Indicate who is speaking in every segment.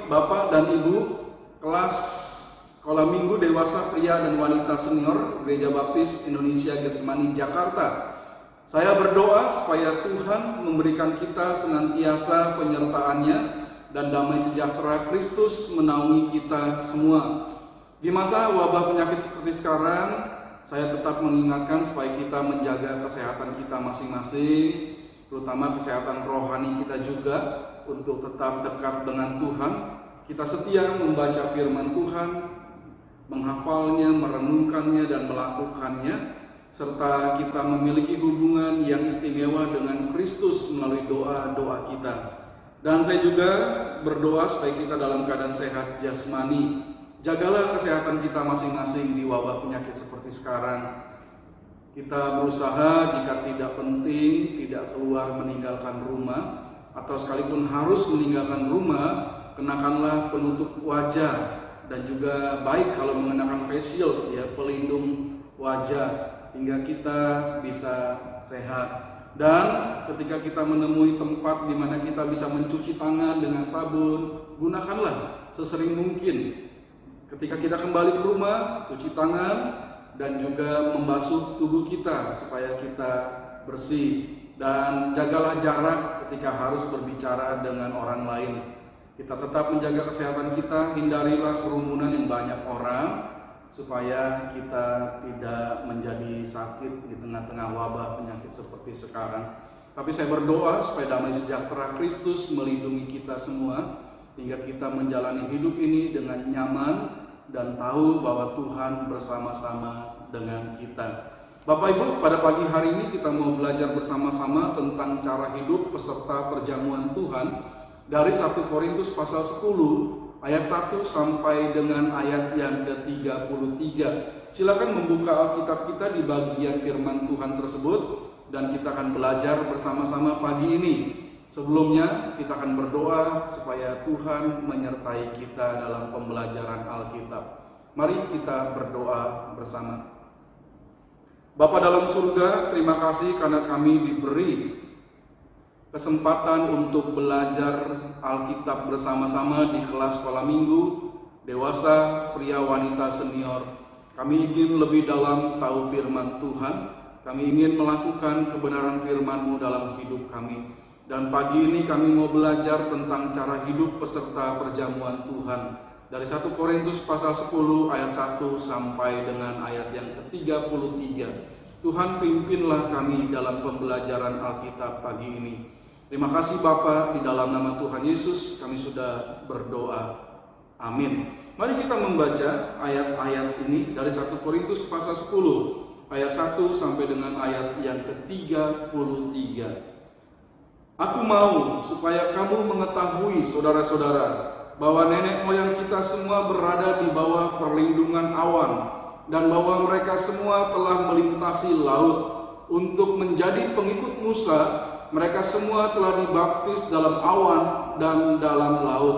Speaker 1: Bapak dan Ibu kelas Sekolah Minggu Dewasa Pria dan Wanita Senior Gereja Baptis Indonesia Getsemani Jakarta. Saya berdoa supaya Tuhan memberikan kita senantiasa penyertaan-Nya dan damai sejahtera Kristus menaungi kita semua. Di masa wabah penyakit seperti sekarang, saya tetap mengingatkan supaya kita menjaga kesehatan kita masing-masing, terutama kesehatan rohani kita juga, untuk tetap dekat dengan Tuhan. Kita setia membaca firman Tuhan, menghafalnya, merenungkannya, dan melakukannya, serta kita memiliki hubungan yang istimewa dengan Kristus melalui doa-doa kita. Dan saya juga berdoa supaya kita dalam keadaan sehat jasmani. Jagalah kesehatan kita masing-masing di wabah penyakit seperti sekarang. Kita berusaha jika tidak penting, tidak keluar meninggalkan rumah, atau sekalipun harus meninggalkan rumah, kenakanlah penutup wajah, dan juga baik kalau mengenakan face shield, ya, pelindung wajah, hingga kita bisa sehat. Dan ketika kita menemui tempat di mana kita bisa mencuci tangan dengan sabun, gunakanlah sesering mungkin. Ketika kita kembali ke rumah, cuci tangan dan juga membasuh tubuh kita supaya kita bersih. Dan jagalah jarak ketika harus berbicara dengan orang lain. Kita tetap menjaga kesehatan kita, hindarilah kerumunan yang banyak orang, supaya kita tidak menjadi sakit di tengah-tengah wabah penyakit seperti sekarang. Tapi saya berdoa supaya damai sejahtera Kristus melindungi kita semua, hingga kita menjalani hidup ini dengan nyaman dan tahu bahwa Tuhan bersama-sama dengan kita. Bapak Ibu, pada pagi hari ini kita mau belajar bersama-sama tentang cara hidup peserta perjamuan Tuhan dari 1 Korintus pasal 10 ayat 1 sampai dengan ayat yang ke-33. Silakan membuka Alkitab kita di bagian firman Tuhan tersebut dan kita akan belajar bersama-sama pagi ini. Sebelumnya kita akan berdoa supaya Tuhan menyertai kita dalam pembelajaran Alkitab. Mari kita berdoa bersama. Bapa dalam surga, terima kasih karena kami diberi kesempatan untuk belajar Alkitab bersama-sama di kelas sekolah minggu dewasa pria wanita senior. Kami ingin lebih dalam tahu firman Tuhan. Kami ingin melakukan kebenaran firman-Mu dalam hidup kami. Dan pagi ini kami mau belajar tentang cara hidup peserta perjamuan Tuhan dari 1 Korintus pasal 10 ayat 1 sampai dengan ayat yang ke-33. Tuhan, pimpinlah kami dalam pembelajaran Alkitab pagi ini. Terima kasih Bapa, di dalam nama Tuhan Yesus kami sudah berdoa. Amin. Mari kita membaca ayat-ayat ini dari 1 Korintus pasal 10 ayat 1 sampai dengan ayat yang ke-33. Aku mau supaya kamu mengetahui, saudara-saudara, bahwa nenek moyang kita semua berada di bawah perlindungan awan, dan bahwa mereka semua telah melintasi laut untuk menjadi pengikut Musa. Mereka semua telah dibaptis dalam awan dan dalam laut.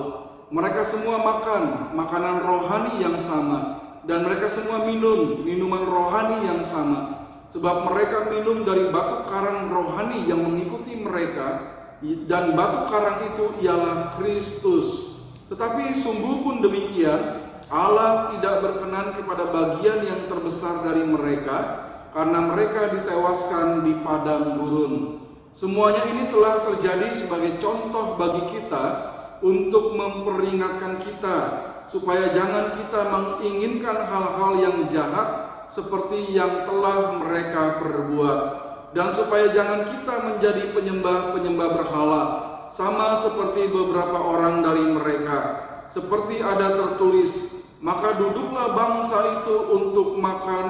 Speaker 1: Mereka semua makan makanan rohani yang sama, dan mereka semua minum minuman rohani yang sama. Sebab mereka minum dari batu karang rohani yang mengikuti mereka, dan batu karang itu ialah Kristus. Tetapi sungguh pun demikian, Allah tidak berkenan kepada bagian yang terbesar dari mereka, karena mereka ditewaskan di padang gurun. Semuanya ini telah terjadi sebagai contoh bagi kita, untuk memperingatkan kita, supaya jangan kita menginginkan hal-hal yang jahat seperti yang telah mereka perbuat, dan supaya jangan kita menjadi penyembah-penyembah berhala, sama seperti beberapa orang dari mereka. Seperti ada tertulis, maka duduklah bangsa itu untuk makan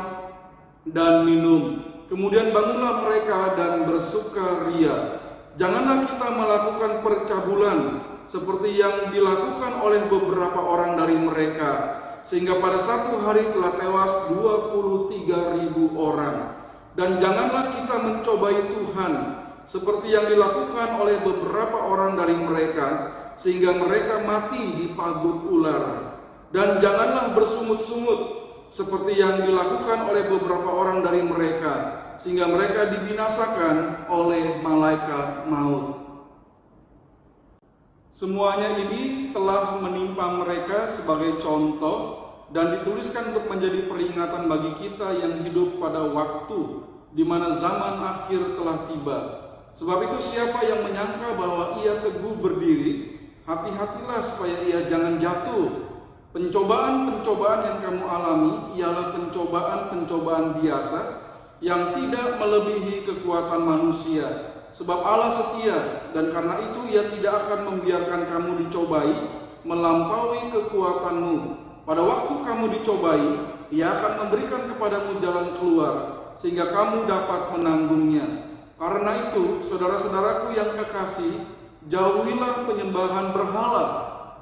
Speaker 1: dan minum, kemudian bangunlah mereka dan bersukaria. Janganlah kita melakukan percabulan seperti yang dilakukan oleh beberapa orang dari mereka, sehingga pada satu hari telah tewas 23.000 orang. Dan janganlah kita mencobai Tuhan seperti yang dilakukan oleh beberapa orang dari mereka, sehingga mereka mati di pagut ular. Dan janganlah bersungut-sungut seperti yang dilakukan oleh beberapa orang dari mereka, sehingga mereka dibinasakan oleh malaikat maut. Semuanya ini telah menimpa mereka sebagai contoh dan dituliskan untuk menjadi peringatan bagi kita yang hidup pada waktu di mana zaman akhir telah tiba. Sebab itu siapa yang menyangka bahwa ia teguh berdiri, hati-hatilah supaya ia jangan jatuh. Pencobaan-pencobaan yang kamu alami ialah pencobaan-pencobaan biasa yang tidak melebihi kekuatan manusia. Sebab Allah setia, dan karena itu Ia tidak akan membiarkan kamu dicobai melampaui kekuatanmu. Pada waktu kamu dicobai, Ia akan memberikan kepadamu jalan keluar, sehingga kamu dapat menanggungnya. Karena itu, saudara-saudaraku yang kekasih, jauhilah penyembahan berhala.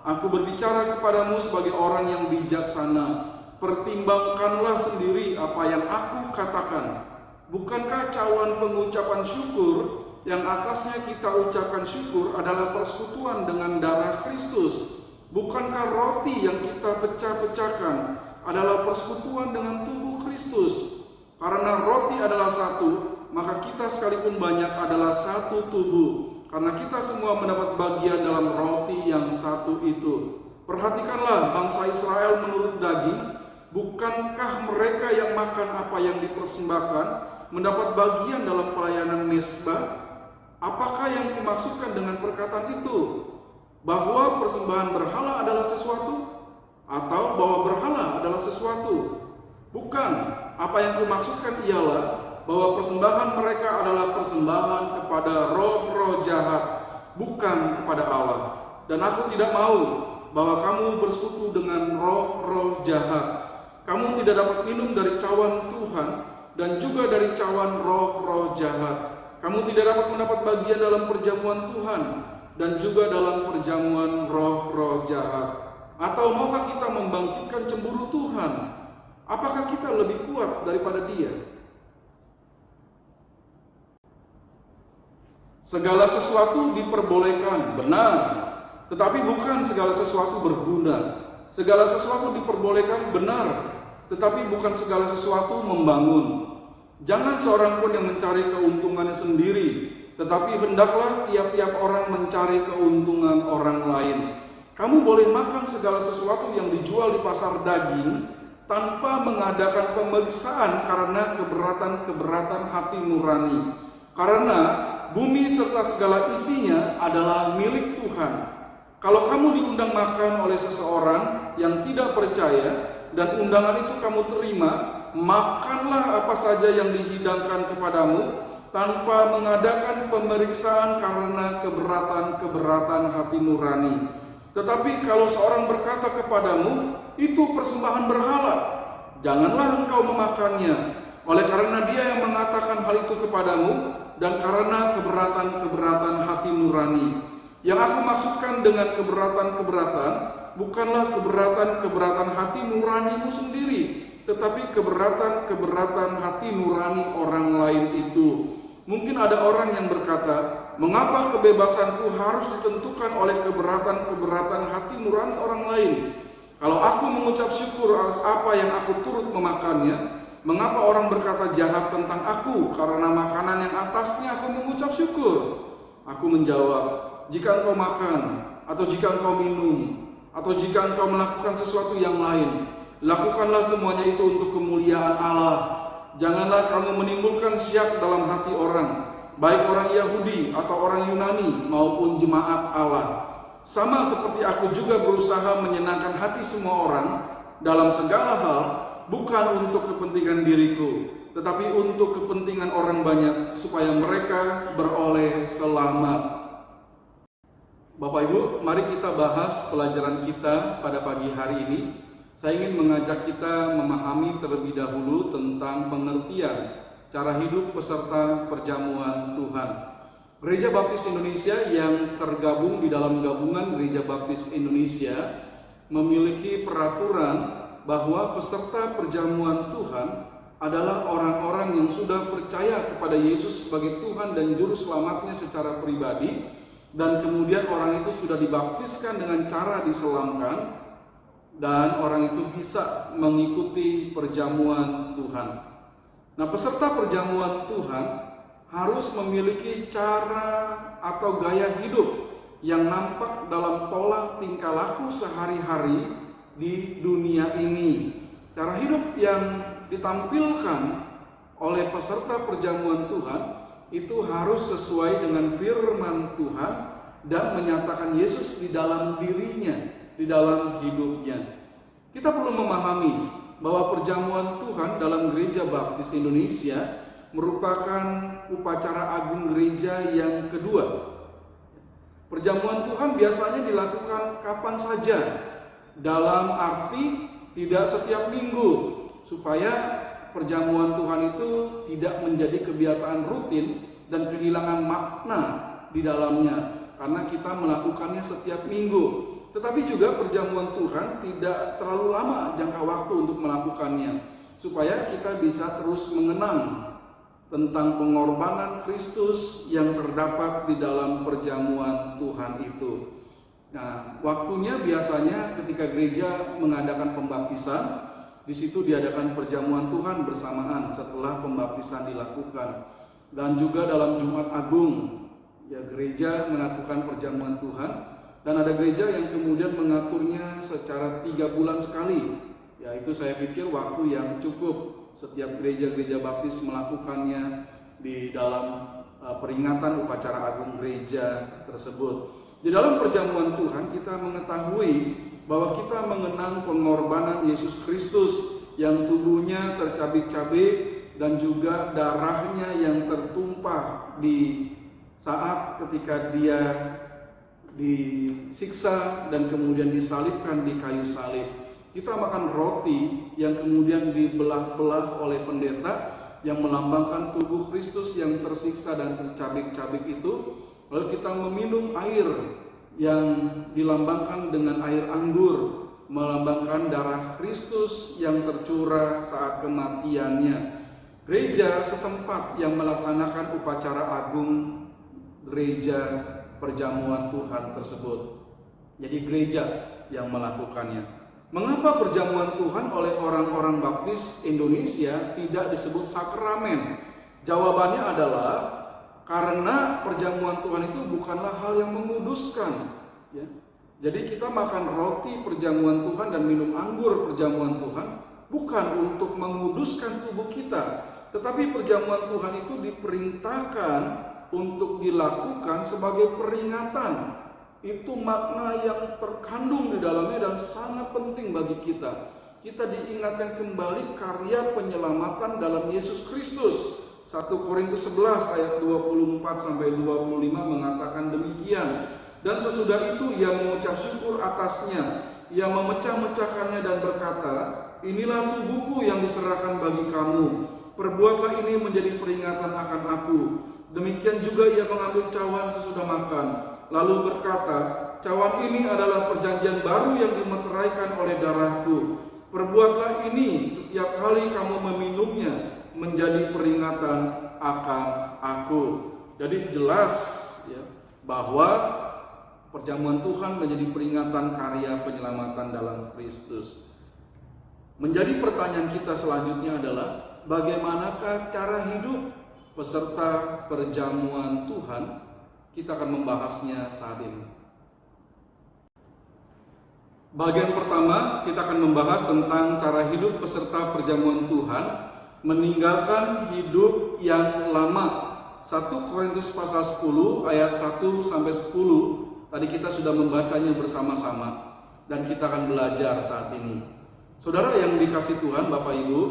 Speaker 1: Aku berbicara kepadamu sebagai orang yang bijaksana. Pertimbangkanlah sendiri apa yang aku katakan. Bukankah cawan pengucapan syukur yang atasnya kita ucapkan syukur adalah persekutuan dengan darah Kristus? Bukankah roti yang kita pecah-pecahkan adalah persekutuan dengan tubuh Kristus? Karena roti adalah satu, maka kita sekalipun banyak adalah satu tubuh, karena kita semua mendapat bagian dalam roti yang satu itu. Perhatikanlah bangsa Israel menurut daging. Bukankah mereka yang makan apa yang dipersembahkan mendapat bagian dalam pelayanan mezbah? Apakah yang dimaksudkan dengan perkataan itu? Bahwa persembahan berhala adalah sesuatu? Atau bahwa berhala adalah sesuatu? Bukan. Apa yang dimaksudkan ialah bahwa persembahan mereka adalah persembahan kepada roh-roh jahat, bukan kepada Allah. Dan aku tidak mau bahwa kamu bersekutu dengan roh-roh jahat. Kamu tidak dapat minum dari cawan Tuhan dan juga dari cawan roh-roh jahat. Kamu tidak dapat mendapat bagian dalam perjamuan Tuhan dan juga dalam perjamuan roh-roh jahat. Atau maukah kita membangkitkan cemburu Tuhan? Apakah kita lebih kuat daripada Dia? Segala sesuatu diperbolehkan, benar, tetapi bukan segala sesuatu berguna. Segala sesuatu diperbolehkan, benar, tetapi bukan segala sesuatu membangun. Jangan seorang pun yang mencari keuntungannya sendiri, tetapi hendaklah tiap-tiap orang mencari keuntungan orang lain. Kamu boleh makan segala sesuatu yang dijual di pasar daging tanpa mengadakan pemeriksaan karena keberatan-keberatan hati nurani. Karena bumi serta segala isinya adalah milik Tuhan. Kalau kamu diundang makan oleh seseorang yang tidak percaya dan undangan itu kamu terima, makanlah apa saja yang dihidangkan kepadamu tanpa mengadakan pemeriksaan karena keberatan-keberatan hati nurani. Tetapi kalau seorang berkata kepadamu, itu persembahan berhala, janganlah engkau memakannya, oleh karena dia yang mengatakan hal itu kepadamu dan karena keberatan-keberatan hati nurani. Yang aku maksudkan dengan keberatan-keberatan bukanlah keberatan-keberatan hati nuranimu sendiri, tetapi keberatan-keberatan hati nurani orang lain itu. Mungkin ada orang yang berkata, mengapa kebebasanku harus ditentukan oleh keberatan-keberatan hati nurani orang lain? Kalau aku mengucap syukur atas apa yang aku turut memakannya, mengapa orang berkata jahat tentang aku karena makanan yang atasnya aku mengucap syukur? Aku menjawab, jika engkau makan, atau jika engkau minum, atau jika engkau melakukan sesuatu yang lain, lakukanlah semuanya itu untuk kemuliaan Allah. Janganlah kamu menimbulkan syiak dalam hati orang, baik orang Yahudi atau orang Yunani maupun jemaat Allah. Sama seperti aku juga berusaha menyenangkan hati semua orang dalam segala hal, bukan untuk kepentingan diriku, tetapi untuk kepentingan orang banyak, supaya mereka beroleh selamat. Bapak Ibu, mari kita bahas pelajaran kita pada pagi hari ini. Saya ingin mengajak kita memahami terlebih dahulu tentang pengertian cara hidup peserta perjamuan Tuhan. Gereja Baptis Indonesia yang tergabung di dalam gabungan Gereja Baptis Indonesia memiliki peraturan bahwa peserta perjamuan Tuhan adalah orang-orang yang sudah percaya kepada Yesus sebagai Tuhan dan Juru Selamatnya secara pribadi, dan kemudian orang itu sudah dibaptiskan dengan cara diselamkan, dan orang itu bisa mengikuti perjamuan Tuhan. Nah, peserta perjamuan Tuhan harus memiliki cara atau gaya hidup yang nampak dalam pola tingkah laku sehari-hari di dunia ini. Cara hidup yang ditampilkan oleh peserta perjamuan Tuhan itu harus sesuai dengan firman Tuhan dan menyatakan Yesus di dalam dirinya, di dalam hidupnya. Kita perlu memahami bahwa perjamuan Tuhan dalam Gereja Baptis Indonesia merupakan upacara agung gereja yang kedua. Perjamuan Tuhan biasanya dilakukan kapan saja, dalam arti tidak setiap minggu, supaya perjamuan Tuhan itu tidak menjadi kebiasaan rutin dan kehilangan makna di dalamnya, karena kita melakukannya setiap minggu. Tetapi juga perjamuan Tuhan tidak terlalu lama jangka waktu untuk melakukannya, supaya kita bisa terus mengenang tentang pengorbanan Kristus yang terdapat di dalam perjamuan Tuhan itu. Nah, waktunya biasanya ketika gereja mengadakan pembaptisan, di situ diadakan perjamuan Tuhan bersamaan setelah pembaptisan dilakukan. Dan juga dalam Jumat Agung, ya, gereja melakukan perjamuan Tuhan, dan ada gereja yang kemudian mengaturnya secara 3 bulan sekali. Ya, itu saya pikir waktu yang cukup. Setiap gereja-gereja baptis melakukannya di dalam peringatan upacara agung gereja tersebut. Di dalam perjamuan Tuhan kita mengetahui bahwa kita mengenang pengorbanan Yesus Kristus yang tubuhnya tercabik-cabik dan juga darahnya yang tertumpah di saat ketika dia disiksa dan kemudian disalibkan di kayu salib. Kita makan roti yang kemudian dibelah-belah oleh pendeta yang melambangkan tubuh Kristus yang tersiksa dan tercabik-cabik itu. Lalu kita meminum air yang dilambangkan dengan air anggur, melambangkan darah Kristus yang tercurah saat kematiannya. Gereja setempat yang melaksanakan upacara agung gereja perjamuan Tuhan tersebut. Jadi gereja yang melakukannya. Mengapa perjamuan Tuhan oleh orang-orang baptis Indonesia tidak disebut sakramen? Jawabannya adalah karena perjamuan Tuhan itu bukanlah hal yang menguduskan, ya. Jadi kita makan roti perjamuan Tuhan dan minum anggur perjamuan Tuhan bukan untuk menguduskan tubuh kita, tetapi perjamuan Tuhan itu diperintahkan untuk dilakukan sebagai peringatan. Itu makna yang terkandung di dalamnya dan sangat penting bagi kita. Kita diingatkan kembali karya penyelamatan dalam Yesus Kristus. 1 Korintus 11 ayat 24 sampai 25 mengatakan demikian. Dan sesudah itu ia mengucap syukur atasnya, ia memecah-mecahkannya dan berkata, inilah tubuhku yang diserahkan bagi kamu, perbuatlah ini menjadi peringatan akan aku. Demikian juga ia mengambil cawan sesudah makan, lalu berkata, cawan ini adalah perjanjian baru yang dimeteraikan oleh darahku. Perbuatlah ini setiap kali kamu meminumnya, menjadi peringatan akan aku. Jadi jelas, ya, bahwa perjamuan Tuhan menjadi peringatan karya penyelamatan dalam Kristus. Menjadi pertanyaan kita selanjutnya adalah, bagaimanakah cara hidup peserta perjamuan Tuhan? Kita akan membahasnya saat ini. Bagian pertama, kita akan membahas tentang cara hidup peserta perjamuan Tuhan meninggalkan hidup yang lama. 1 Korintus pasal 10 ayat 1 sampai 10. Tadi kita sudah membacanya bersama-sama dan kita akan belajar saat ini. Saudara yang dikasihi Tuhan, Bapak Ibu,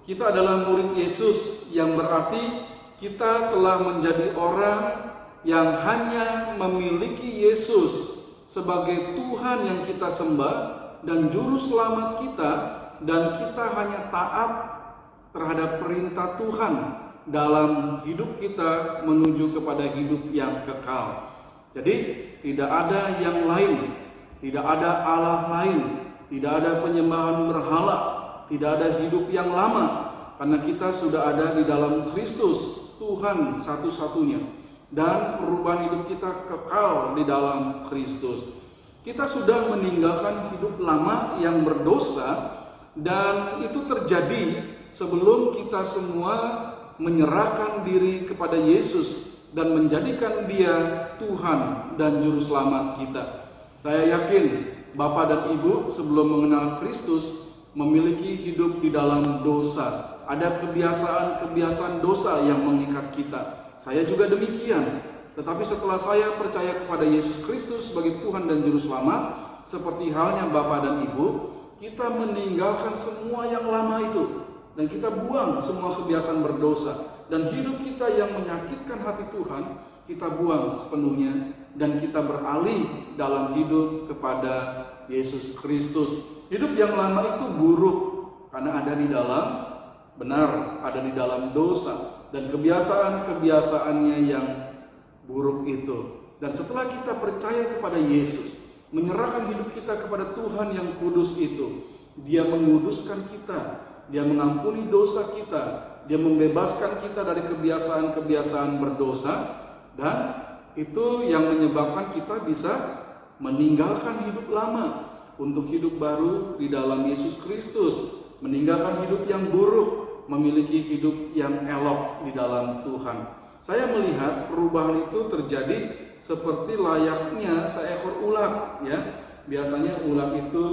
Speaker 1: kita adalah murid Yesus, yang berarti kita telah menjadi orang yang hanya memiliki Yesus sebagai Tuhan yang kita sembah dan juru selamat kita, dan kita hanya taat terhadap perintah Tuhan dalam hidup kita menuju kepada hidup yang kekal. Jadi tidak ada yang lain, tidak ada Allah lain, tidak ada penyembahan berhala, tidak ada hidup yang lama, karena kita sudah ada di dalam Kristus, Tuhan satu-satunya, dan perubahan hidup kita kekal di dalam Kristus. Kita sudah meninggalkan hidup lama yang berdosa, dan itu terjadi sebelum kita semua menyerahkan diri kepada Yesus dan menjadikan Dia Tuhan dan Juru Selamat kita. Saya yakin Bapak dan Ibu sebelum mengenal Kristus memiliki hidup di dalam dosa. Ada kebiasaan-kebiasaan dosa yang mengikat kita. Saya juga demikian. Tetapi setelah saya percaya kepada Yesus Kristus sebagai Tuhan dan Juru Selamat, seperti halnya Bapak dan Ibu, kita meninggalkan semua yang lama itu. Dan kita buang semua kebiasaan berdosa. Dan hidup kita yang menyakitkan hati Tuhan, kita buang sepenuhnya. Dan kita beralih dalam hidup kepada Yesus Kristus. Hidup yang lama itu buruk karena ada di dalam ada di dalam dosa dan kebiasaan-kebiasaannya yang buruk itu. Dan setelah kita percaya kepada Yesus, menyerahkan hidup kita kepada Tuhan yang kudus itu, Dia menguduskan kita, Dia mengampuni dosa kita, Dia membebaskan kita dari kebiasaan-kebiasaan berdosa, dan itu yang menyebabkan kita bisa meninggalkan hidup lama untuk hidup baru di dalam Yesus Kristus, meninggalkan hidup yang buruk, memiliki hidup yang elok di dalam Tuhan. Saya melihat perubahan itu terjadi seperti layaknya seekor ulat, ya. Biasanya ulat itu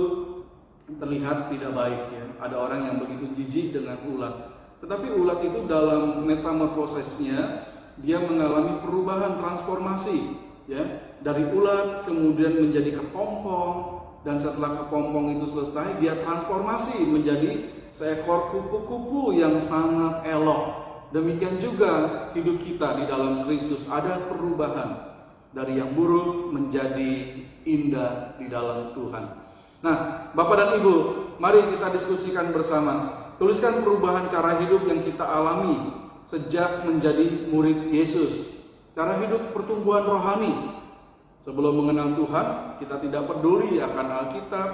Speaker 1: terlihat tidak baik, ya. Ada orang yang begitu jijik dengan ulat. Tetapi ulat itu dalam metamorfosisnya dia mengalami perubahan transformasi, ya. Dari ulat kemudian menjadi kepompong, dan setelah kepompong itu selesai dia transformasi menjadi seekor kupu-kupu yang sangat elok. Demikian juga hidup kita di dalam Kristus, ada perubahan dari yang buruk menjadi indah di dalam Tuhan. Nah, Bapak dan Ibu, mari kita diskusikan bersama. Tuliskan perubahan cara hidup yang kita alami sejak menjadi murid Yesus. Cara hidup pertumbuhan rohani. Sebelum mengenal Tuhan, kita tidak peduli akan Alkitab,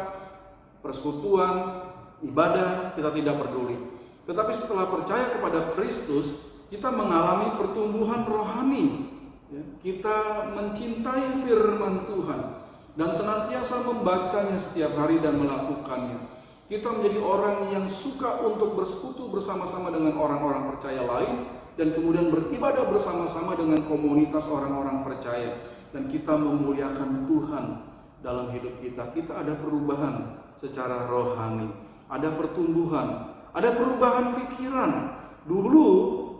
Speaker 1: persekutuan, ibadah, kita tidak peduli. Tetapi setelah percaya kepada Kristus, kita mengalami pertumbuhan rohani. Kita mencintai firman Tuhan dan senantiasa membacanya setiap hari dan melakukannya. Kita menjadi orang yang suka untuk bersekutu bersama-sama dengan orang-orang percaya lain, dan kemudian beribadah bersama-sama dengan komunitas orang-orang percaya. Dan kita memuliakan Tuhan dalam hidup kita. Kita ada perubahan secara rohani, ada pertumbuhan, ada perubahan pikiran. Dulu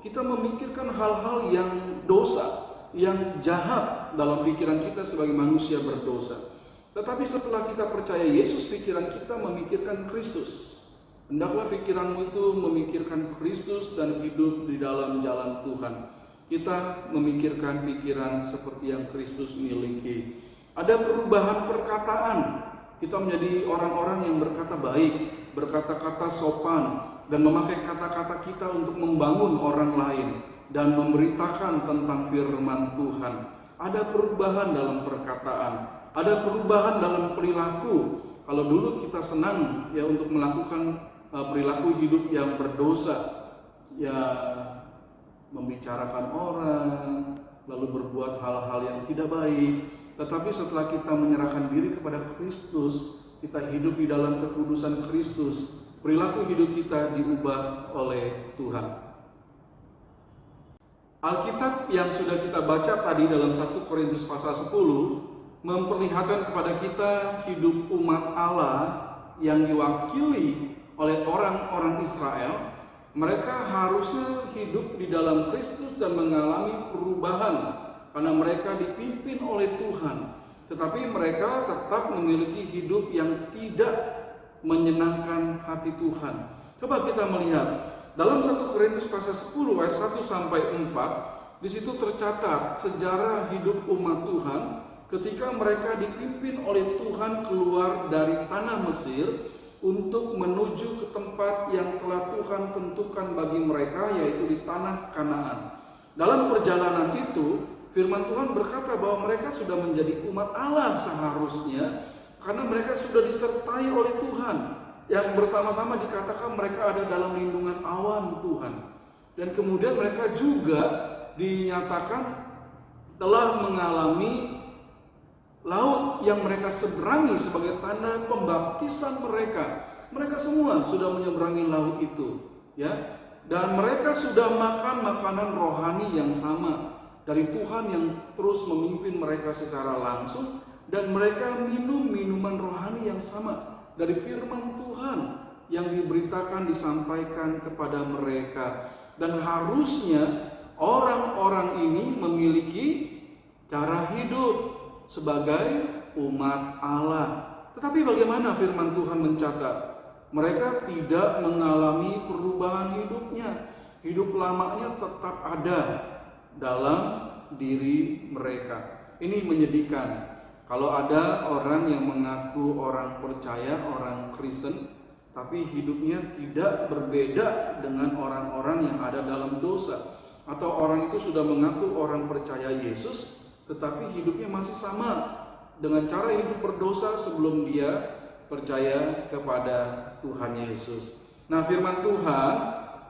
Speaker 1: kita memikirkan hal-hal yang dosa, yang jahat dalam pikiran kita sebagai manusia berdosa. Tetapi setelah kita percaya Yesus, pikiran kita memikirkan Kristus. Hendaklah pikiranmu itu memikirkan Kristus dan hidup di dalam jalan Tuhan. Kita memikirkan pikiran seperti yang Kristus miliki. Ada perubahan perkataan. Kita menjadi orang-orang yang berkata baik, berkata-kata sopan, dan memakai kata-kata kita untuk membangun orang lain dan memberitakan tentang firman Tuhan. Ada perubahan dalam perkataan, ada perubahan dalam perilaku. Kalau dulu kita senang ya untuk melakukan perilaku hidup yang berdosa, ya membicarakan orang, lalu berbuat hal-hal yang tidak baik. Tetapi setelah kita menyerahkan diri kepada Kristus, kita hidup di dalam kekudusan Kristus, perilaku hidup kita diubah oleh Tuhan. Alkitab yang sudah kita baca tadi dalam 1 Korintus pasal 10 memperlihatkan kepada kita hidup umat Allah yang diwakili oleh orang-orang Israel. Mereka harusnya hidup di dalam Kristus dan mengalami perubahan karena mereka dipimpin oleh Tuhan. Tetapi mereka tetap memiliki hidup yang tidak menyenangkan hati Tuhan. Coba kita melihat dalam 1 Korintus pasal 10 ayat 1 sampai 4, di situ tercatat sejarah hidup umat Tuhan ketika mereka dipimpin oleh Tuhan keluar dari tanah Mesir untuk menuju ke tempat yang telah Tuhan tentukan bagi mereka, yaitu di tanah Kanaan. Dalam perjalanan itu, firman Tuhan berkata bahwa mereka sudah menjadi umat Allah seharusnya, karena mereka sudah disertai oleh Tuhan, yang bersama-sama dikatakan mereka ada dalam lindungan awan Tuhan. Dan kemudian mereka juga dinyatakan telah mengalami laut yang mereka seberangi sebagai tanda pembaptisan mereka. Mereka semua sudah menyeberangi laut itu, ya. Dan mereka sudah makan makanan rohani yang sama. dari Tuhan yang terus memimpin mereka secara langsung, dan mereka minum minuman rohani yang sama dari firman Tuhan yang diberitakan, disampaikan kepada mereka. Dan harusnya orang-orang ini memiliki cara hidup sebagai umat Allah. Tetapi bagaimana firman Tuhan mencatat? Mereka tidak mengalami perubahan hidupnya. Hidup lamanya tetap ada dalam diri mereka. Ini menyedihkan. Kalau ada orang yang mengaku orang percaya, orang Kristen, tapi hidupnya tidak berbeda dengan orang-orang yang ada dalam dosa. Atau orang itu sudah mengaku orang percaya Yesus, tetapi hidupnya masih sama dengan cara hidup berdosa sebelum dia percaya kepada Tuhan Yesus. Nah, firman Tuhan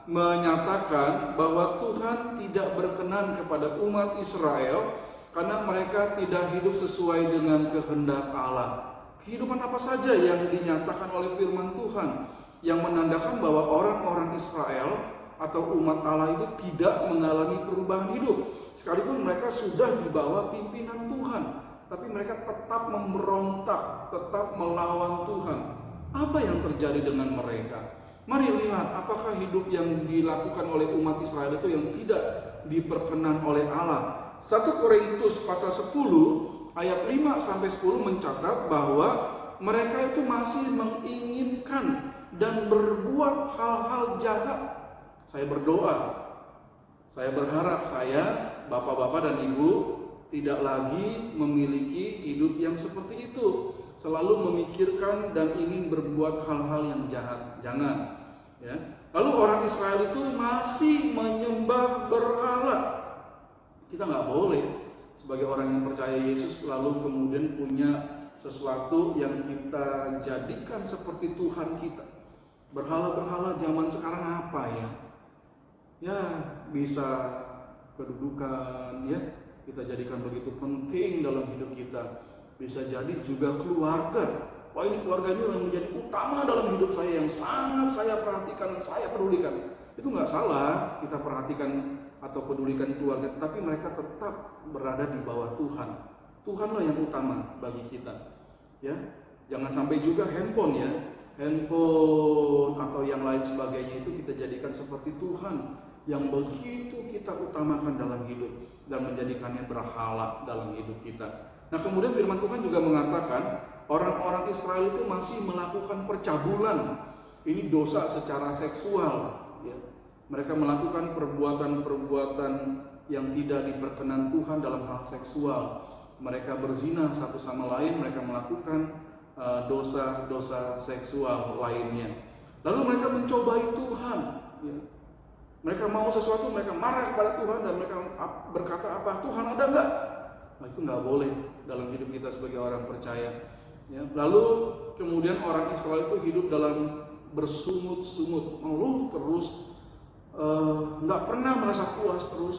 Speaker 1: menyatakan bahwa Tuhan tidak berkenan kepada umat Israel karena mereka tidak hidup sesuai dengan kehendak Allah. Kehidupan apa saja yang dinyatakan oleh firman Tuhan yang menandakan bahwa orang-orang Israel atau umat Allah itu tidak mengalami perubahan hidup. Sekalipun mereka sudah di bawah pimpinan Tuhan, tapi mereka tetap memberontak, tetap melawan Tuhan. Apa yang terjadi dengan mereka? Mari lihat apakah hidup yang dilakukan oleh umat Israel itu yang tidak diperkenan oleh Allah. 1 Korintus pasal 10 ayat 5-10 mencatat bahwa mereka itu masih menginginkan dan berbuat hal-hal jahat. Saya berdoa, saya berharap saya, bapak-bapak dan ibu, tidak lagi memiliki hidup yang seperti itu, selalu memikirkan dan ingin berbuat hal-hal yang jahat. Jangan, ya. Lalu orang Israel itu masih menyembah berhala. Kita nggak boleh sebagai orang yang percaya Yesus lalu kemudian punya sesuatu yang kita jadikan seperti Tuhan kita. Berhala-berhala zaman sekarang apa ya? Ya, bisa kedudukan, ya, kita jadikan begitu penting dalam hidup kita. Bisa jadi juga keluarga. Wah, ini keluarga ini yang menjadi utama dalam hidup saya, yang sangat saya perhatikan, saya pedulikan. Itu nggak salah kita perhatikan atau pedulikan keluarga, tetapi mereka tetap berada di bawah Tuhan. Tuhanlah yang utama bagi kita. Ya, jangan sampai juga handphone, ya, handphone atau yang lain sebagainya itu kita jadikan seperti Tuhan yang begitu kita utamakan dalam hidup dan menjadikannya berhala dalam hidup kita. Nah, kemudian firman Tuhan juga mengatakan orang-orang Israel itu masih melakukan percabulan. Ini dosa secara seksual, ya. Mereka melakukan perbuatan-perbuatan yang tidak diperkenan Tuhan dalam hal seksual. Mereka berzina satu sama lain, mereka melakukan dosa-dosa seksual lainnya. Lalu mereka mencobai Tuhan, ya. Mereka mau sesuatu, mereka marah kepada Tuhan dan mereka berkata apa? Tuhan ada enggak? Nah, itu nggak boleh dalam hidup kita sebagai orang percaya. Ya. Lalu kemudian orang Israel itu hidup dalam bersungut-sungut, mengeluh terus, nggak pernah merasa puas terus.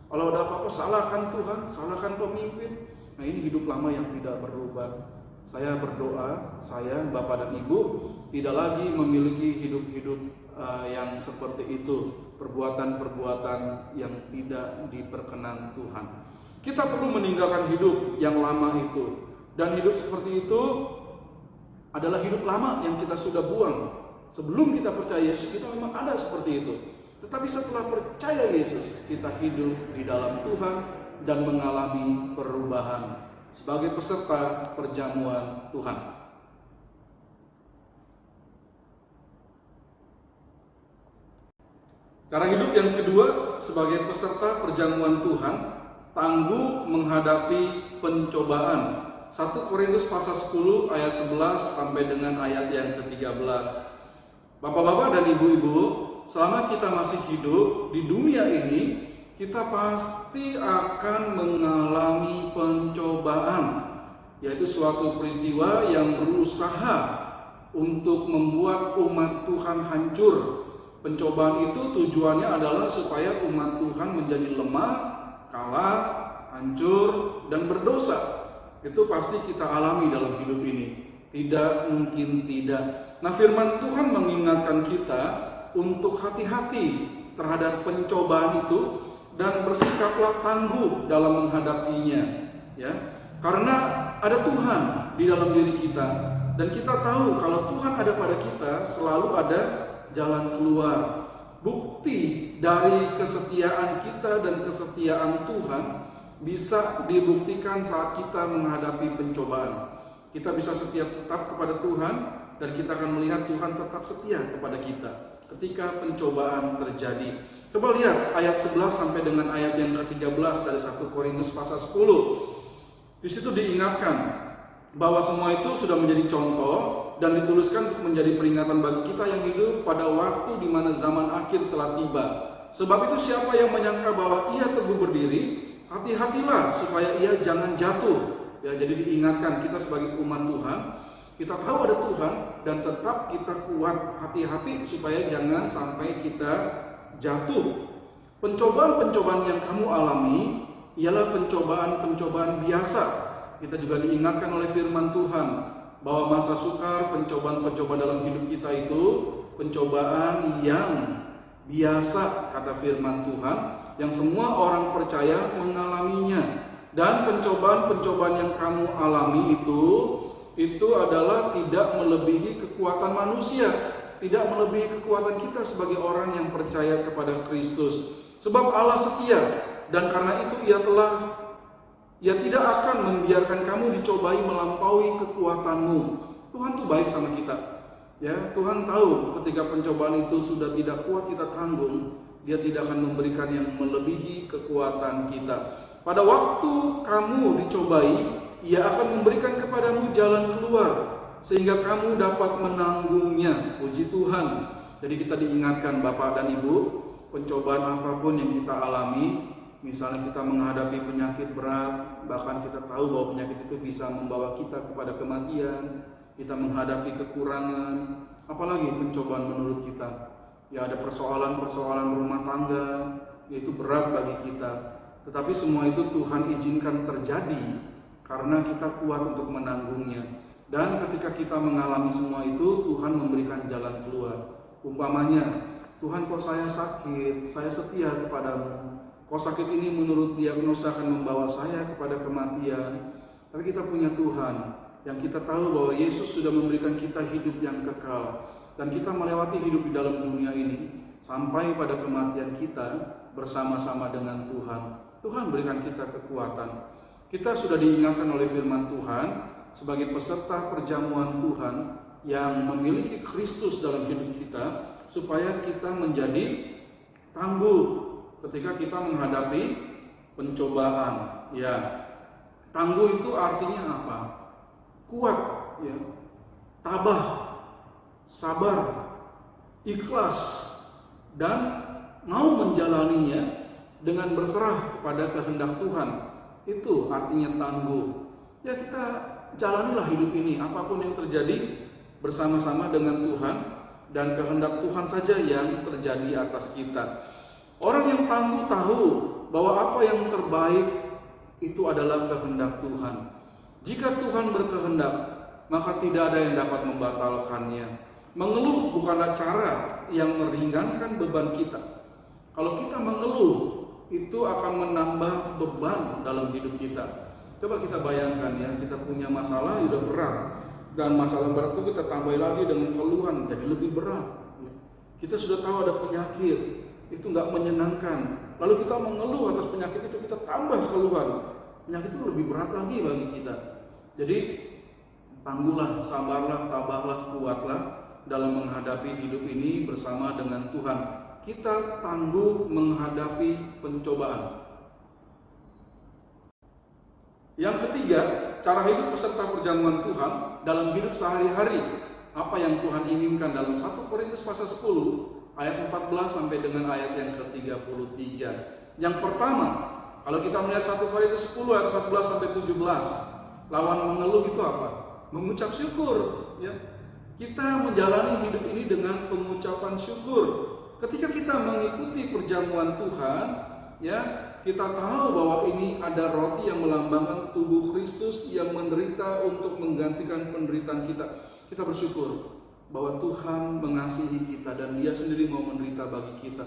Speaker 1: Kalau ada apa-apa salahkan Tuhan, salahkan pemimpin. Nah, ini hidup lama yang tidak berubah. Saya berdoa, saya, Bapak dan Ibu, tidak lagi memiliki hidup-hidup yang seperti itu, perbuatan-perbuatan yang tidak diperkenan Tuhan. Kita perlu meninggalkan hidup yang lama itu, dan hidup seperti itu adalah hidup lama yang kita sudah buang. Sebelum kita percaya Yesus, kita memang ada seperti itu. Tetapi setelah percaya Yesus, kita hidup di dalam Tuhan dan mengalami perubahan sebagai peserta perjamuan Tuhan. Cara hidup yang kedua sebagai peserta perjamuan Tuhan, tangguh menghadapi pencobaan. 1 Korintus pasal 10 ayat 11 sampai dengan ayat yang ke-13. Bapak-bapak dan ibu-ibu, selama kita masih hidup di dunia ini, kita pasti akan mengalami pencobaan, yaitu suatu peristiwa yang berusaha untuk membuat umat Tuhan hancur. Pencobaan itu tujuannya adalah supaya umat Tuhan menjadi lemah, kalah, hancur, dan berdosa. Itu pasti kita alami dalam hidup ini. Tidak mungkin tidak. Nah, firman Tuhan mengingatkan kita untuk hati-hati terhadap pencobaan itu dan bersikaplah tangguh dalam menghadapinya, ya. Karena ada Tuhan di dalam diri kita dan kita tahu kalau Tuhan ada pada kita selalu ada jalan keluar. Bukti dari kesetiaan kita dan kesetiaan Tuhan bisa dibuktikan saat kita menghadapi pencobaan. Kita bisa setia tetap kepada Tuhan dan kita akan melihat Tuhan tetap setia kepada kita ketika pencobaan terjadi. Coba lihat ayat 11 sampai dengan ayat yang ke-13 dari 1 Korintus pasal 10. Di situ diingatkan bahwa semua itu sudah menjadi contoh dan dituliskan untuk menjadi peringatan bagi kita yang hidup pada waktu di mana zaman akhir telah tiba. Sebab itu siapa yang menyangka bahwa ia teguh berdiri, hati-hatilah supaya ia jangan jatuh. Ya, jadi diingatkan kita sebagai umat Tuhan, kita tahu ada Tuhan dan tetap kita kuat, hati-hati supaya jangan sampai kita jatuh. Pencobaan-pencobaan yang kamu alami ialah pencobaan-pencobaan biasa. Kita juga diingatkan oleh firman Tuhan bahwa masa sukar, pencobaan-pencobaan dalam hidup kita itu pencobaan yang biasa, kata firman Tuhan, yang semua orang percaya mengalaminya. Dan pencobaan-pencobaan yang kamu alami itu adalah tidak melebihi kekuatan manusia, tidak melebihi kekuatan kita sebagai orang yang percaya kepada Kristus. Sebab Allah setia dan karena itu Ia tidak akan membiarkan kamu dicobai melampaui kekuatanmu. Tuhan tuh baik sama kita. Ya, Tuhan tahu ketika pencobaan itu sudah tidak kuat kita tanggung, Dia tidak akan memberikan yang melebihi kekuatan kita. Pada waktu kamu dicobai, Ia akan memberikan kepadamu jalan keluar sehingga kamu dapat menanggungnya. Puji Tuhan. Jadi kita diingatkan Bapak dan Ibu, pencobaan apapun yang kita alami, misalnya kita menghadapi penyakit berat, bahkan kita tahu bahwa penyakit itu bisa membawa kita kepada kematian, kita menghadapi kekurangan, apalagi pencobaan menurut kita. Ya, ada persoalan-persoalan rumah tangga, yaitu berat bagi kita. Tetapi semua itu Tuhan izinkan terjadi karena kita kuat untuk menanggungnya. Dan ketika kita mengalami semua itu, Tuhan memberikan jalan keluar. Umpamanya, Tuhan kok saya sakit, saya setia kepadamu. Kok sakit ini menurut diagnosa akan membawa saya kepada kematian. Tapi kita punya Tuhan yang kita tahu bahwa Yesus sudah memberikan kita hidup yang kekal. Dan kita melewati hidup di dalam dunia ini sampai pada kematian kita bersama-sama dengan Tuhan. Tuhan berikan kita kekuatan. Kita sudah diingatkan oleh firman Tuhan sebagai peserta perjamuan Tuhan yang memiliki Kristus dalam hidup kita supaya kita menjadi tangguh ketika kita menghadapi pencobaan. Ya, tangguh itu artinya apa? Kuat, ya, tabah, sabar, ikhlas, dan mau menjalaninya dengan berserah kepada kehendak Tuhan. Itu artinya tangguh. Ya, kita jalanilah hidup ini apapun yang terjadi bersama-sama dengan Tuhan dan kehendak Tuhan saja yang terjadi atas kita. Orang yang tangguh tahu bahwa apa yang terbaik itu adalah kehendak Tuhan. Jika Tuhan berkehendak, maka tidak ada yang dapat membatalkannya. Mengeluh bukanlah cara yang meringankan beban kita. Kalau kita mengeluh, itu akan menambah beban dalam hidup kita. Coba kita bayangkan ya, kita punya masalah sudah berat, dan masalah berat itu kita tambah lagi dengan keluhan, jadi lebih berat. Kita sudah tahu ada penyakit, itu nggak menyenangkan. Lalu kita mengeluh atas penyakit itu, kita tambah keluhan. Penyakit itu lebih berat lagi bagi kita. Jadi tangguhlah, sabarlah, tabahlah, kuatlah dalam menghadapi hidup ini bersama dengan Tuhan. Kita tangguh menghadapi pencobaan. Yang ketiga, cara hidup peserta perjamuan Tuhan dalam hidup sehari-hari. Apa yang Tuhan inginkan dalam 1 Korintus pasal 10 ayat 14 sampai dengan ayat yang ke-33. Yang pertama, kalau kita melihat 1 Korintus 10 ayat 14 sampai 17, lawan mengeluh itu apa? Mengucap syukur, ya. Kita menjalani hidup ini dengan pengucapan syukur. Ketika kita mengikuti perjamuan Tuhan, ya, kita tahu bahwa ini ada roti yang melambangkan tubuh Kristus yang menderita untuk menggantikan penderitaan kita. Kita bersyukur bahwa Tuhan mengasihi kita dan Dia sendiri mau menderita bagi kita.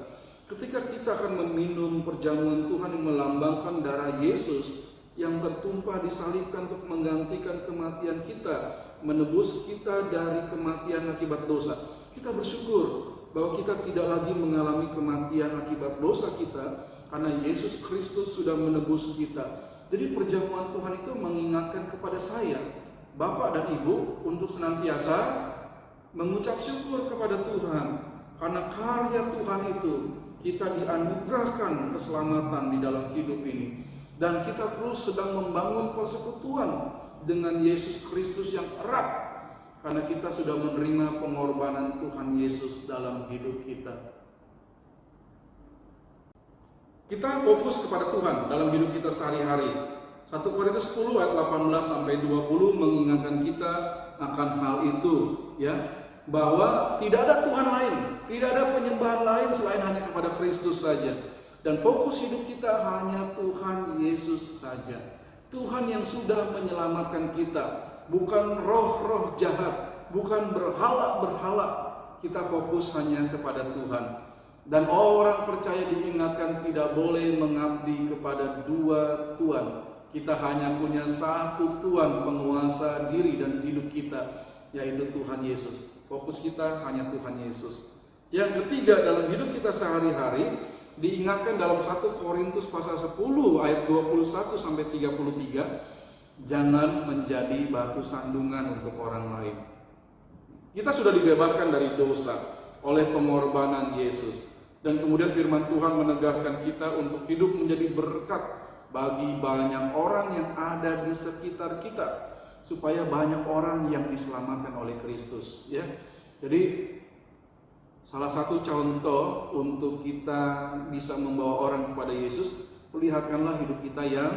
Speaker 1: Ketika kita akan meminum perjamuan Tuhan yang melambangkan darah Yesus yang tertumpah disalibkan untuk menggantikan kematian kita, menebus kita dari kematian akibat dosa, kita bersyukur bahwa kita tidak lagi mengalami kematian akibat dosa kita, karena Yesus Kristus sudah menebus kita. Jadi perjamuan Tuhan itu mengingatkan kepada saya, Bapak dan Ibu, untuk senantiasa mengucap syukur kepada Tuhan. Karena karya Tuhan itu kita dianugerahkan keselamatan di dalam hidup ini. Dan kita terus sedang membangun persekutuan dengan Yesus Kristus yang erat. Karena kita sudah menerima pengorbanan Tuhan Yesus dalam hidup kita. Kita fokus kepada Tuhan dalam hidup kita sehari-hari. 1 Korintus 10 ayat 18 sampai 20 mengingatkan kita akan hal itu, ya, bahwa tidak ada Tuhan lain, tidak ada penyembahan lain selain hanya kepada Kristus saja. Dan fokus hidup kita hanya Tuhan Yesus saja. Tuhan yang sudah menyelamatkan kita, bukan roh-roh jahat, bukan berhala-berhala. Kita fokus hanya kepada Tuhan. Dan orang percaya diingatkan tidak boleh mengabdi kepada dua tuan. Kita hanya punya satu Tuhan penguasa diri dan hidup kita, yaitu Tuhan Yesus. Fokus kita hanya Tuhan Yesus. Yang ketiga, dalam hidup kita sehari-hari diingatkan dalam 1 Korintus pasal 10 ayat 21 sampai 33, jangan menjadi batu sandungan untuk orang lain. Kita sudah dibebaskan dari dosa oleh pengorbanan Yesus. Dan kemudian firman Tuhan menegaskan kita untuk hidup menjadi berkat bagi banyak orang yang ada di sekitar kita, supaya banyak orang yang diselamatkan oleh Kristus, ya. Jadi salah satu contoh untuk kita bisa membawa orang kepada Yesus, perlihatkanlah hidup kita yang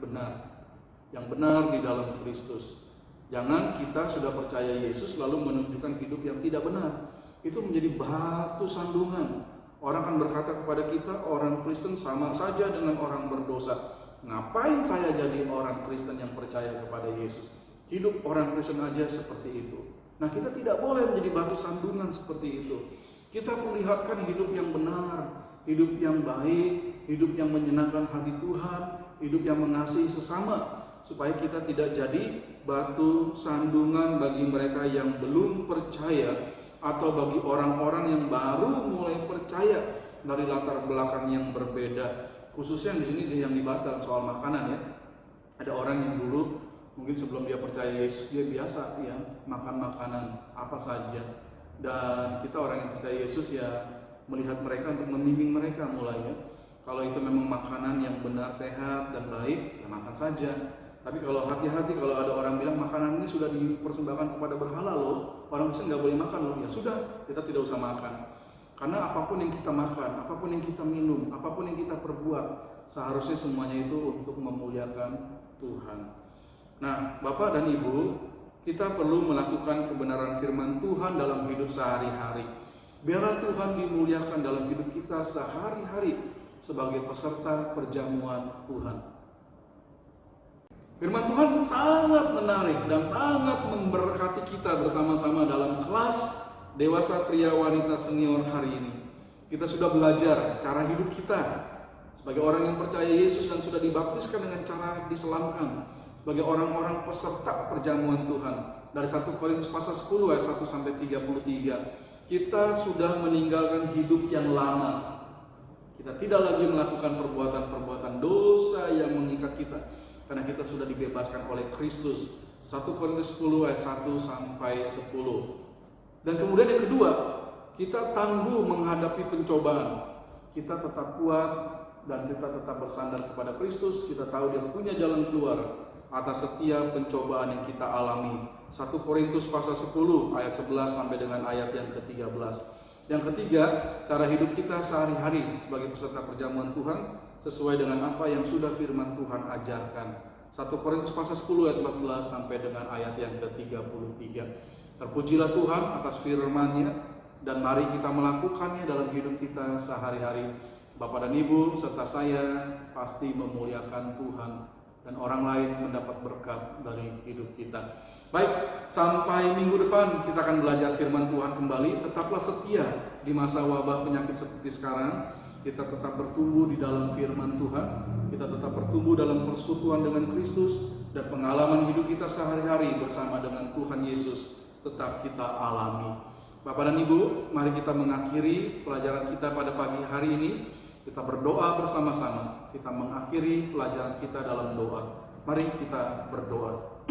Speaker 1: benar di dalam Kristus. Jangan kita sudah percaya Yesus lalu menunjukkan hidup yang tidak benar. Itu menjadi batu sandungan. Orang akan berkata kepada kita, orang Kristen sama saja dengan orang berdosa. Ngapain saya jadi orang Kristen yang percaya kepada Yesus? Hidup orang Kristen aja seperti itu. Nah, kita tidak boleh menjadi batu sandungan seperti itu. Kita perlihatkan hidup yang benar, hidup yang baik, hidup yang menyenangkan hati Tuhan, hidup yang mengasihi sesama, supaya kita tidak jadi batu sandungan bagi mereka yang belum percaya, atau bagi orang-orang yang baru mulai percaya dari latar belakang yang berbeda. Khususnya di sini yang dibahas dalam soal makanan, ya. Ada orang yang dulu mungkin sebelum dia percaya Yesus dia biasa ya makan makanan apa saja. Dan kita orang yang percaya Yesus ya melihat mereka untuk membimbing mereka mulainya. Kalau itu memang makanan yang benar, sehat dan baik, ya makan saja. Tapi kalau hati-hati kalau ada orang bilang makanan ini sudah dipersembahkan kepada berhala loh, orang Kristen nggak boleh makan loh, ya sudah, kita tidak usah makan. Karena apapun yang kita makan, apapun yang kita minum, apapun yang kita perbuat, seharusnya semuanya itu untuk memuliakan Tuhan. Nah, Bapak dan Ibu, kita perlu melakukan kebenaran firman Tuhan dalam hidup sehari-hari. Biarlah Tuhan dimuliakan dalam hidup kita sehari-hari sebagai peserta perjamuan Tuhan. Firman Tuhan sangat menarik dan sangat memberkati kita bersama-sama dalam kelas dewasa pria wanita senior hari ini. Kita sudah belajar cara hidup kita sebagai orang yang percaya Yesus dan sudah dibaptiskan dengan cara diselamatkan sebagai orang-orang peserta perjamuan Tuhan. Dari 1 Korintus pasal 10 ayat 1 sampai 33, kita sudah meninggalkan hidup yang lama. Kita tidak lagi melakukan perbuatan-perbuatan dosa yang mengikat kita, karena kita sudah dibebaskan oleh Kristus. 1 Korintus 10 ayat 1 sampai 10. Dan kemudian yang kedua, kita tangguh menghadapi pencobaan. Kita tetap kuat dan kita tetap bersandar kepada Kristus. Kita tahu Dia punya jalan keluar atas setiap pencobaan yang kita alami. 1 Korintus pasal 10 ayat 11 sampai dengan ayat yang ke-13. Yang ketiga, cara hidup kita sehari-hari sebagai peserta perjamuan Tuhan sesuai dengan apa yang sudah firman Tuhan ajarkan. 1 Korintus pasal 10 ayat 14 sampai dengan ayat yang ke-33. Terpujilah Tuhan atas firman-Nya dan mari kita melakukannya dalam hidup kita sehari-hari. Bapak dan Ibu serta saya pasti memuliakan Tuhan dan orang lain mendapat berkat dari hidup kita. Baik, sampai minggu depan kita akan belajar firman Tuhan kembali. Tetaplah setia di masa wabah penyakit seperti sekarang. kita tetap bertumbuh di dalam firman Tuhan, kita tetap bertumbuh dalam persekutuan dengan Kristus, dan pengalaman hidup kita sehari-hari bersama dengan Tuhan Yesus tetap kita alami. Bapak dan Ibu, mari kita mengakhiri pelajaran kita pada pagi hari ini. Kita berdoa bersama-sama, kita mengakhiri pelajaran kita dalam doa. Mari kita berdoa.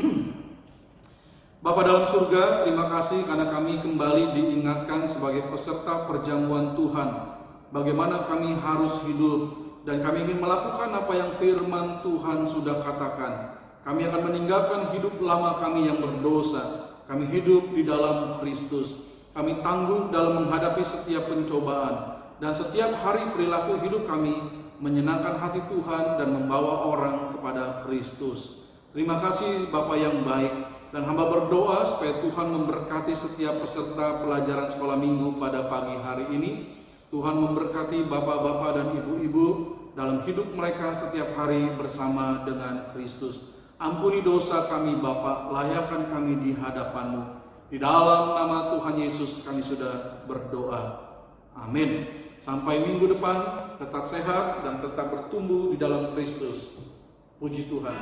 Speaker 1: Bapa dalam surga, terima kasih karena kami kembali diingatkan sebagai peserta perjamuan Tuhan. Bagaimana kami harus hidup, dan kami ingin melakukan apa yang firman Tuhan sudah katakan. Kami akan meninggalkan hidup lama kami yang berdosa. Kami hidup di dalam Kristus. Kami tangguh dalam menghadapi setiap pencobaan. Dan setiap hari perilaku hidup kami menyenangkan hati Tuhan dan membawa orang kepada Kristus. Terima kasih Bapa yang baik, dan hamba berdoa supaya Tuhan memberkati setiap peserta pelajaran sekolah minggu pada pagi hari ini. Tuhan memberkati bapak-bapak dan ibu-ibu dalam hidup mereka setiap hari bersama dengan Kristus. Ampuni dosa kami Bapa, layakkan kami di hadapan-Mu. Di dalam nama Tuhan Yesus kami sudah berdoa. Amin. Sampai minggu depan, tetap sehat dan tetap bertumbuh di dalam Kristus. Puji Tuhan.